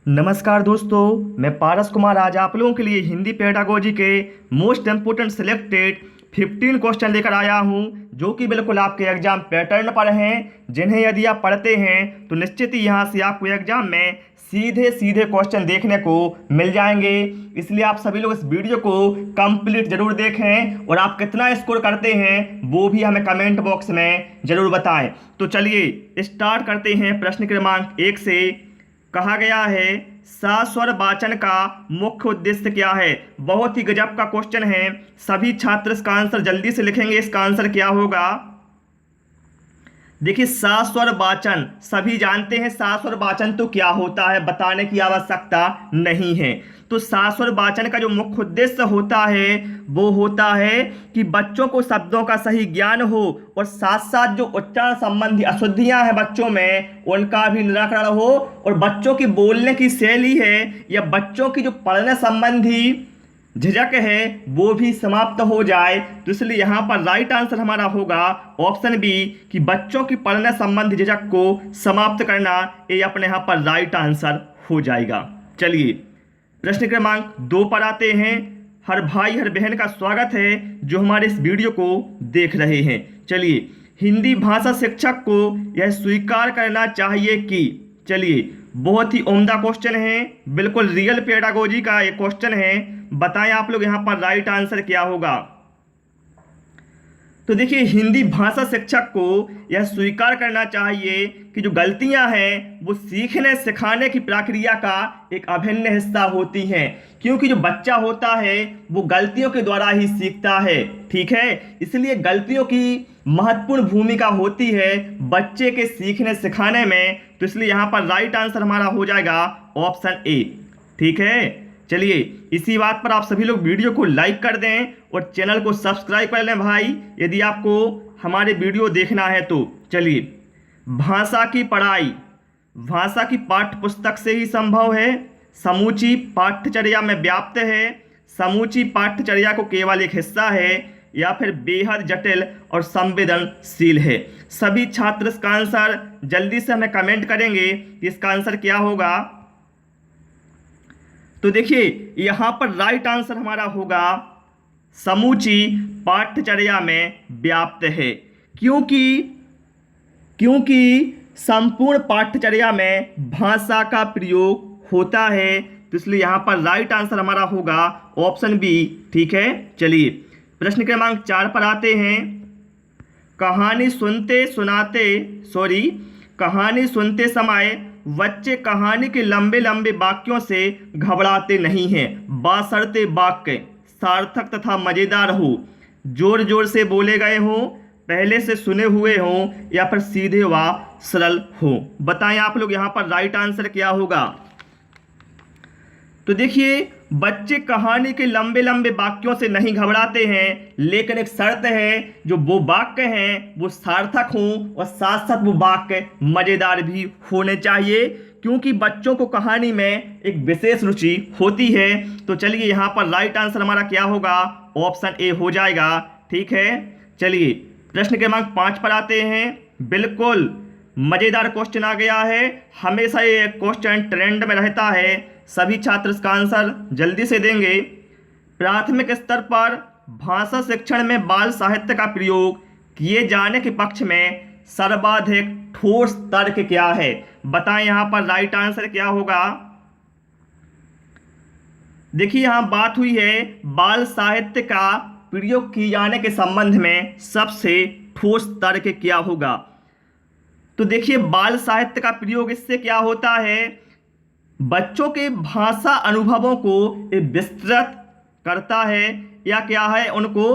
नमस्कार दोस्तों, मैं पारस कुमार आज आप लोगों के लिए हिंदी पेडागोजी के मोस्ट इम्पोर्टेंट सिलेक्टेड 15 क्वेश्चन लेकर आया हूं, जो कि बिल्कुल आपके एग्जाम पैटर्न पर हैं, जिन्हें यदि आप पढ़ते हैं तो निश्चित ही यहां से आपको एग्जाम में सीधे सीधे क्वेश्चन देखने को मिल जाएंगे। इसलिए आप सभी लोग इस वीडियो को कंप्लीट जरूर देखें और आप कितना स्कोर करते हैं वो भी हमें कमेंट बॉक्स में जरूर बताएं। तो चलिए स्टार्ट करते हैं। प्रश्न क्रमांक 1 से कहा गया है, सस्वर वाचन का मुख्य उद्देश्य क्या है। बहुत ही गजब का क्वेश्चन है। सभी छात्र इसका आंसर जल्दी से लिखेंगे। इसका आंसर क्या होगा? देखिए, सस्वर वाचन सभी जानते हैं। सस्वर वाचन तो क्या होता है बताने की आवश्यकता नहीं है। तो सस्वर वाचन का जो मुख्य उद्देश्य होता है वो होता है कि बच्चों को शब्दों का सही ज्ञान हो और साथ साथ जो उच्चारण संबंधी अशुद्धियां हैं बच्चों में उनका भी निराकरण हो, और बच्चों की बोलने की शैली है या बच्चों की जो पढ़ने संबंधी झिझक है वो भी समाप्त हो जाए। तो इसलिए यहाँ पर राइट आंसर हमारा होगा ऑप्शन बी कि बच्चों की पढ़ने संबंधी झिझक को समाप्त करना। ये अपने यहाँ पर राइट आंसर हो जाएगा। चलिए प्रश्न क्रमांक 2 पर आते हैं। हर भाई हर बहन का स्वागत है जो हमारे इस वीडियो को देख रहे हैं। चलिए, हिंदी भाषा शिक्षक को यह स्वीकार करना चाहिए कि, चलिए बहुत ही उम्दा क्वेश्चन है, बिल्कुल रियल पेडागोजी का एक क्वेश्चन है। बताएं आप लोग यहाँ पर राइट आंसर क्या होगा। तो देखिए, हिंदी भाषा शिक्षक को यह स्वीकार करना चाहिए कि जो गलतियां हैं वो सीखने सिखाने की प्रक्रिया का एक अभिन्न हिस्सा होती हैं, क्योंकि जो बच्चा होता है वो गलतियों के द्वारा ही सीखता है। ठीक है, इसलिए गलतियों की महत्वपूर्ण भूमिका होती है बच्चे के सीखने सिखाने में। तो इसलिए यहाँ पर राइट आंसर हमारा हो जाएगा ऑप्शन ए। ठीक है, चलिए इसी बात पर आप सभी लोग वीडियो को लाइक कर दें और चैनल को सब्सक्राइब कर लें भाई, यदि आपको हमारे वीडियो देखना है तो। चलिए, भाषा की पढ़ाई भाषा की पाठ्य पुस्तक से ही संभव है, समूची पाठ्यचर्या में व्याप्त है, समूची पाठ्यचर्या को केवल एक हिस्सा है, या फिर बेहद जटिल और संवेदनशील है। सभी छात्र इसका आंसर जल्दी से हमें कमेंट करेंगे कि इसका आंसर क्या होगा। तो देखिए, यहाँ पर राइट आंसर हमारा होगा समूची पाठ्यचर्या में व्याप्त है, क्योंकि संपूर्ण पाठ्यचर्या में भाषा का प्रयोग होता है। तो इसलिए यहाँ पर राइट आंसर हमारा होगा ऑप्शन बी। ठीक है, चलिए प्रश्न क्रमांक 4 पर आते हैं। कहानी सुनते समय बच्चे कहानी के लंबे लंबे वाक्यों से घबराते नहीं हैं, बशर्ते वाक्य सार्थक तथा मज़ेदार हो, जोर जोर से बोले गए हों, पहले से सुने हुए हों, या फिर सीधे व सरल हो। बताएं आप लोग यहाँ पर राइट आंसर क्या होगा। तो देखिए, बच्चे कहानी के लंबे लंबे वाक्यों से नहीं घबराते हैं, लेकिन एक शर्त है, जो वो वाक्य हैं वो सार्थक हों और साथ साथ वो वाक्य मज़ेदार भी होने चाहिए, क्योंकि बच्चों को कहानी में एक विशेष रुचि होती है। तो चलिए यहाँ पर राइट आंसर हमारा क्या होगा, ऑप्शन ए हो जाएगा। ठीक है, चलिए प्रश्न क्रमांक 5 पर आते हैं। बिल्कुल मज़ेदार क्वेश्चन आ गया है, हमेशा ये क्वेश्चन ट्रेंड में रहता है, सभी छात्र इसका आंसर जल्दी से देंगे। प्राथमिक स्तर पर भाषा शिक्षण में बाल साहित्य का प्रयोग किए जाने के पक्ष में सर्वाधिक ठोस तर्क क्या है। बताएं यहाँ पर राइट आंसर क्या होगा। देखिए, यहाँ बात हुई है बाल साहित्य का प्रयोग किए जाने के संबंध में सबसे ठोस तर्क क्या होगा। तो देखिए, बाल साहित्य का प्रयोग इससे क्या होता है, बच्चों के भाषा अनुभवों को विस्तृत करता है, या क्या है, उनको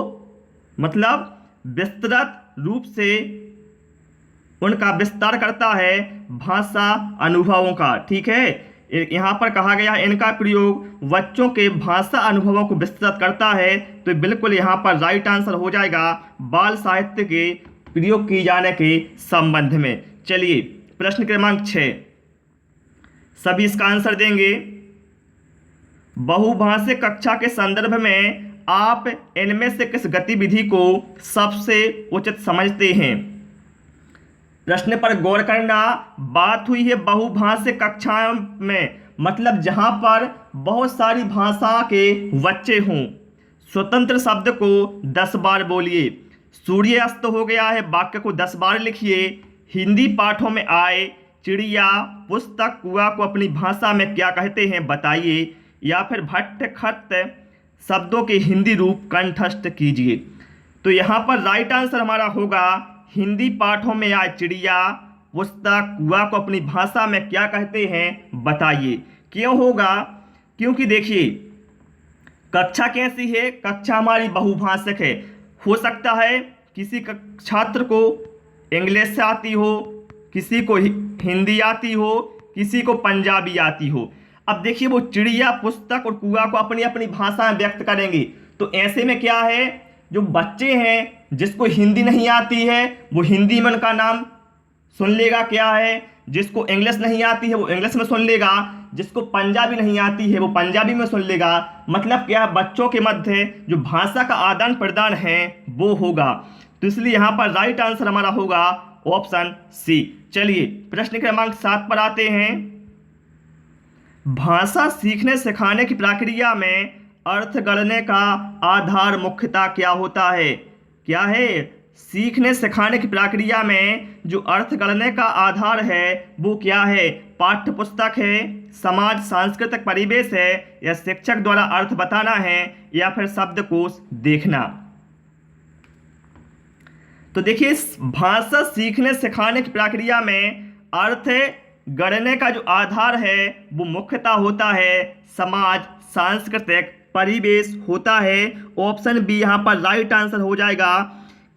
मतलब विस्तृत रूप से उनका विस्तार करता है भाषा अनुभवों का। ठीक है, यहाँ पर कहा गया है इनका प्रयोग बच्चों के भाषा अनुभवों को विस्तृत करता है। तो बिल्कुल यहाँ पर राइट आंसर हो जाएगा बाल साहित्य के प्रयोग किए जाने के संबंध में। चलिए प्रश्न क्रमांक 6, सभी इसका आंसर देंगे। बहुभाषिक कक्षा के संदर्भ में आप इनमें से किस गतिविधि को सबसे उचित समझते हैं। प्रश्न पर गौर करना। बात हुई है बहुभाषिक कक्षाओं में, मतलब जहां पर बहुत सारी भाषा के बच्चे हों। स्वतंत्र शब्द को 10 बार बोलिए। सूर्य अस्त हो गया है वाक्य को 10 बार लिखिए। हिंदी पाठों में आए चिड़िया, पुस्तक, कुआ को अपनी भाषा में क्या कहते हैं बताइए, या फिर भट्ट खत शब्दों के हिंदी रूप कंठस्थ कीजिए। तो यहाँ पर राइट आंसर हमारा होगा हिंदी पाठों में आए चिड़िया, पुस्तक, कुआ को अपनी भाषा में क्या कहते हैं बताइए। क्यों होगा? क्योंकि देखिए कक्षा कैसी है, कक्षा हमारी बहुभाषिक है। हो सकता है किसी छात्र को इंग्लिश से आती हो, किसी को हिंदी आती हो, किसी को पंजाबी आती हो। अब देखिए वो चिड़िया, पुस्तक और कुआ को अपनी अपनी भाषा में व्यक्त करेंगे। तो ऐसे में क्या है, जो बच्चे हैं जिसको हिंदी नहीं आती है वो हिंदी में उनका नाम सुन लेगा क्या है, जिसको इंग्लिश नहीं आती है वो इंग्लिश में सुन लेगा, जिसको पंजाबी नहीं आती है वो पंजाबी में सुन लेगा। मतलब क्या है, बच्चों के मध्य जो भाषा का आदान प्रदान है वो होगा। तो इसलिए यहाँ पर राइट आंसर हमारा होगा ऑप्शन सी। चलिए प्रश्न क्रमांक 7 पर आते हैं। भाषा सीखने सिखाने की प्रक्रिया में अर्थ गढ़ने का आधार मुख्यतः क्या होता है? क्या है? सीखने सिखाने की प्रक्रिया में जो अर्थ गढ़ने का आधार है वो क्या है? पाठ्य पुस्तक है, समाज सांस्कृतिक परिवेश है, या शिक्षक द्वारा अर्थ बताना है, या फिर शब्दकोश देखना। तो देखिए भाषा सीखने सिखाने की प्रक्रिया में अर्थ गढ़ने का जो आधार है वो मुख्यतः होता है समाज सांस्कृतिक परिवेश होता है। ऑप्शन बी यहाँ पर राइट आंसर हो जाएगा,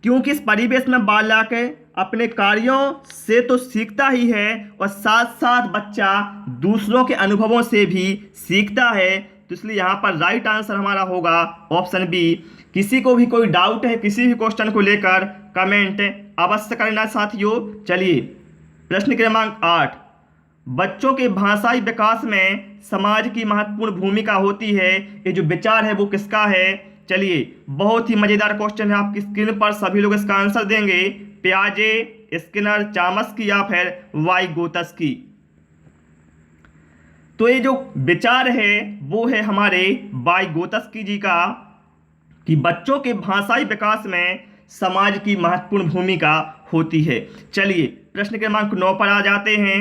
क्योंकि इस परिवेश में बालक अपने कार्यों से तो सीखता ही है और साथ साथ बच्चा दूसरों के अनुभवों से भी सीखता है। तो इसलिए यहाँ पर राइट आंसर हमारा होगा ऑप्शन बी। किसी को भी कोई डाउट है किसी भी क्वेश्चन को लेकर कमेंट अवश्य करना साथियों। चलिए प्रश्न क्रमांक 8, बच्चों के भाषाई विकास में समाज की महत्वपूर्ण भूमिका होती है, ये जो विचार है वो किसका है? चलिए बहुत ही मजेदार क्वेश्चन है, आपकी स्क्रीन पर सभी लोग इसका आंसर देंगे। पियाजे, स्किनर, चामस्की या फिर वाइगोत्स्की। तो ये जो विचार है वो है हमारे वाइगोत्स्की जी का, कि बच्चों के भाषाई विकास में समाज की महत्वपूर्ण भूमिका होती है। चलिए प्रश्न क्रमांक 9 पर आ जाते हैं।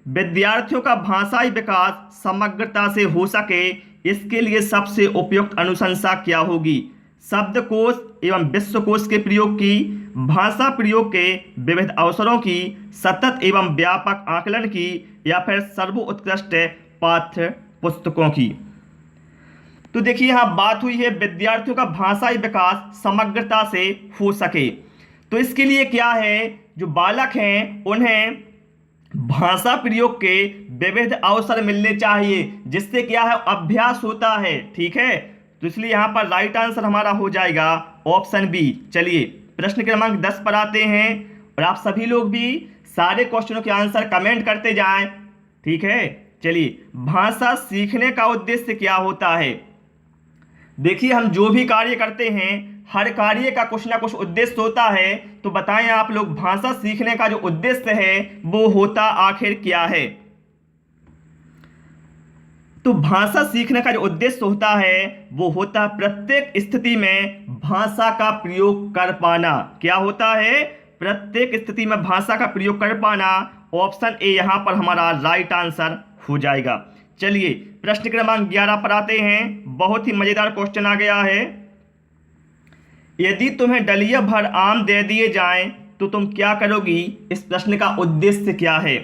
विद्यार्थियों का भाषाई विकास समग्रता से हो सके इसके लिए सबसे उपयुक्त अनुशंसा क्या होगी? शब्दकोश एवं विश्वकोश के प्रयोग की, भाषा प्रयोग के विविध अवसरों की, सतत एवं व्यापक आकलन की, या फिर सर्वोत्कृष्ट पाठ्य पुस्तकों की। तो देखिए यहाँ बात हुई है विद्यार्थियों का भाषाई विकास समग्रता से हो सके। तो इसके लिए क्या है, जो बालक हैं उन्हें भाषा प्रयोग के विविध अवसर मिलने चाहिए, जिससे क्या है अभ्यास होता है। ठीक है, तो इसलिए यहाँ पर राइट आंसर हमारा हो जाएगा ऑप्शन बी। चलिए प्रश्न क्रमांक 10 पर आते हैं, और आप सभी लोग भी सारे क्वेश्चनों के आंसर कमेंट करते जाएं। ठीक है, चलिए भाषा सीखने का उद्देश्य क्या होता है? देखिए हम जो भी कार्य करते हैं हर कार्य का कुछ ना कुछ उद्देश्य होता है। तो बताएं आप लोग भाषा सीखने का जो उद्देश्य है वो होता आखिर क्या है? तो भाषा सीखने का जो उद्देश्य होता है वो होता प्रत्येक स्थिति में भाषा का प्रयोग कर पाना। क्या होता है? प्रत्येक स्थिति में भाषा का प्रयोग कर पाना। ऑप्शन ए यहाँ पर हमारा राइट आंसर हो जाएगा। चलिए प्रश्न क्रमांक 11 पर आते हैं। बहुत ही मजेदार क्वेश्चन आ गया है। यदि तुम्हें डलिया भर आम दे दिए जाएं तो तुम क्या करोगी? इस प्रश्न का उद्देश्य क्या है?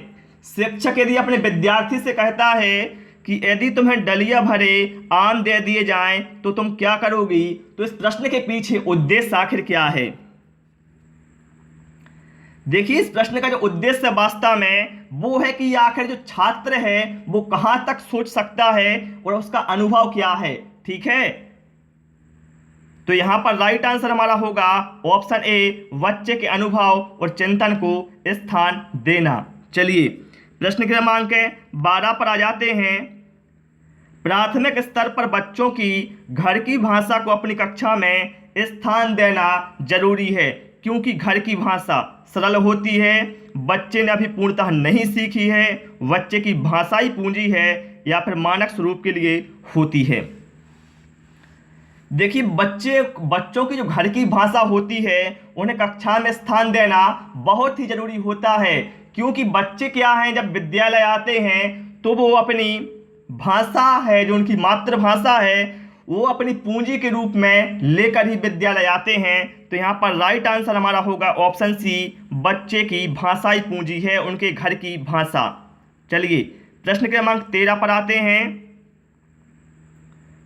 शिक्षक यदि अपने विद्यार्थी से कहता है कि यदि तुम्हें डलिया भरे आम दे दिए जाएं तो तुम क्या करोगी, तो इस प्रश्न के पीछे उद्देश्य आखिर क्या है? देखिए इस प्रश्न का जो उद्देश्य वास्तव में वो है कि आखिर जो छात्र है वो कहां तक सोच सकता है और उसका अनुभव क्या है। ठीक है, तो यहां पर राइट आंसर हमारा होगा ऑप्शन ए, बच्चे के अनुभव और चिंतन को स्थान देना। चलिए प्रश्न क्रमांक 12 पर आ जाते हैं। प्राथमिक स्तर पर बच्चों की घर की भाषा को अपनी कक्षा में स्थान देना जरूरी है, क्योंकि घर की भाषा सरल होती है बच्चे ने अभी पूर्णतः नहीं सीखी है, बच्चे की भाषाई पूंजी है या फिर मानक स्वरूप के लिए होती है। देखिए बच्चों की जो घर की भाषा होती है उन्हें कक्षा में स्थान देना बहुत ही जरूरी होता है, क्योंकि बच्चे क्या हैं, जब विद्यालय आते हैं तो वो अपनी भाषा है, जो उनकी मातृभाषा है, वो अपनी पूंजी के रूप में लेकर ही विद्यालय आते हैं। तो यहाँ पर राइट आंसर हमारा होगा ऑप्शन सी, बच्चे की भाषाई पूंजी है उनके घर की भाषा। चलिए प्रश्न क्रमांक 13 पर आते हैं।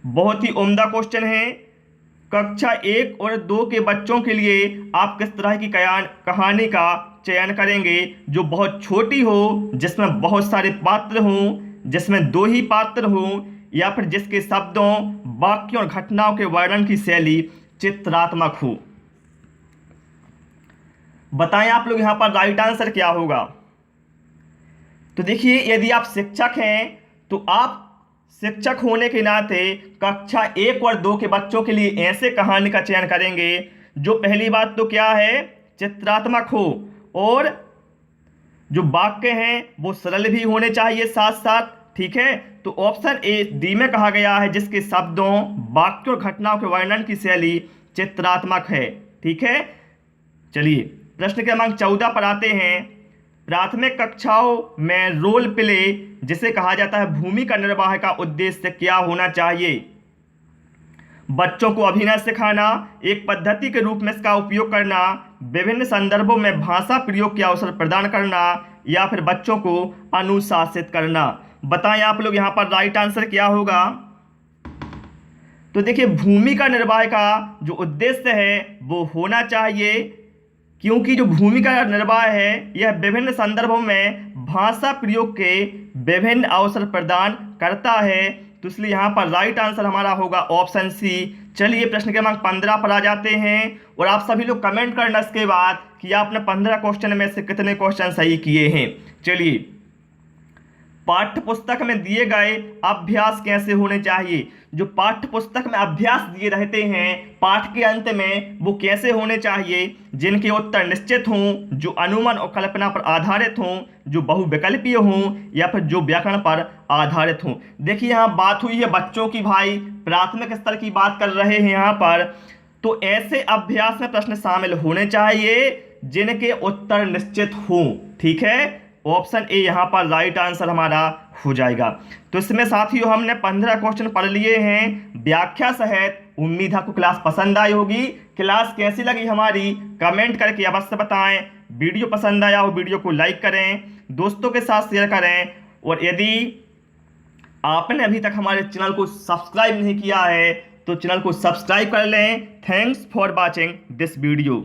बहुत ही उम्दा क्वेश्चन है। कक्षा 1 और 2 के बच्चों के लिए आप किस तरह की कहानी का चयन करेंगे जो बहुत छोटी हो, जिसमें बहुत सारे पात्र हों, जिसमें 2 ही पात्र हों, या फिर जिसके शब्दों, वाक्यों और घटनाओं के वर्णन की शैली चित्रात्मक हो। बताएं आप लोग यहाँ पर राइट आंसर क्या होगा। तो देखिए यदि आप शिक्षक हैं तो आप शिक्षक होने के नाते कक्षा 1 और 2 के बच्चों के लिए ऐसे कहानी का चयन करेंगे जो पहली बात तो क्या है, चित्रात्मक हो, और जो वाक्य हैं वो सरल भी होने चाहिए साथ साथ। ठीक है, तो ऑप्शन ए डी में कहा गया है जिसके शब्दों, वाक्यों और घटनाओं के वर्णन की शैली चित्रात्मक है। ठीक है, चलिए प्रश्न क्रमांक 14 पर आते हैं। प्राथमिक कक्षाओं में रोल प्ले जिसे कहा जाता है भूमिका निर्वाह का उद्देश्य क्या होना चाहिए। बच्चों को अभिनय सिखाना, एक पद्धति के रूप में इसका उपयोग करना, विभिन्न संदर्भों में भाषा प्रयोग के अवसर प्रदान करना, या फिर बच्चों को अनुशासित करना। बताएं आप लोग यहाँ पर राइट आंसर क्या होगा। तो देखिए भूमिका निर्वाह का जो उद्देश्य है वो होना चाहिए, क्योंकि जो भूमिका निर्वाह है यह विभिन्न संदर्भों में भाषा प्रयोग के विभिन्न अवसर प्रदान करता है। तो इसलिए यहाँ पर राइट आंसर हमारा होगा ऑप्शन सी। चलिए प्रश्न क्रमांक 15 पर आ जाते हैं, और आप सभी लोग कमेंट करना इसके बाद कि आपने 15 क्वेश्चन में से कितने क्वेश्चन सही किए हैं। चलिए, पाठ्य पुस्तक में दिए गए अभ्यास कैसे होने चाहिए। जो पाठ्य पुस्तक में अभ्यास दिए रहते हैं पाठ के अंत में, वो कैसे होने चाहिए, जिनके उत्तर निश्चित हों, जो अनुमान और कल्पना पर आधारित हों, जो बहुविकल्पीय हों, या फिर जो व्याकरण पर आधारित हों। देखिए यहाँ बात हुई है बच्चों की, भाई प्राथमिक स्तर की बात कर रहे हैं यहाँ पर, तो ऐसे अभ्यास में प्रश्न शामिल होने चाहिए जिनके उत्तर निश्चित हों। ठीक है, ऑप्शन ए यहाँ पर राइट आंसर हमारा हो जाएगा। तो इसमें साथियों हमने 15 क्वेश्चन पढ़ लिए हैं व्याख्या सहित। उम्मीद है आपको क्लास पसंद आई होगी। क्लास कैसी लगी हमारी कमेंट करके अवश्य बताएं। वीडियो पसंद आया हो वीडियो को लाइक करें, दोस्तों के साथ शेयर करें, और यदि आपने अभी तक हमारे चैनल को सब्सक्राइब नहीं किया है तो चैनल को सब्सक्राइब कर लें। Thanks for watching this video.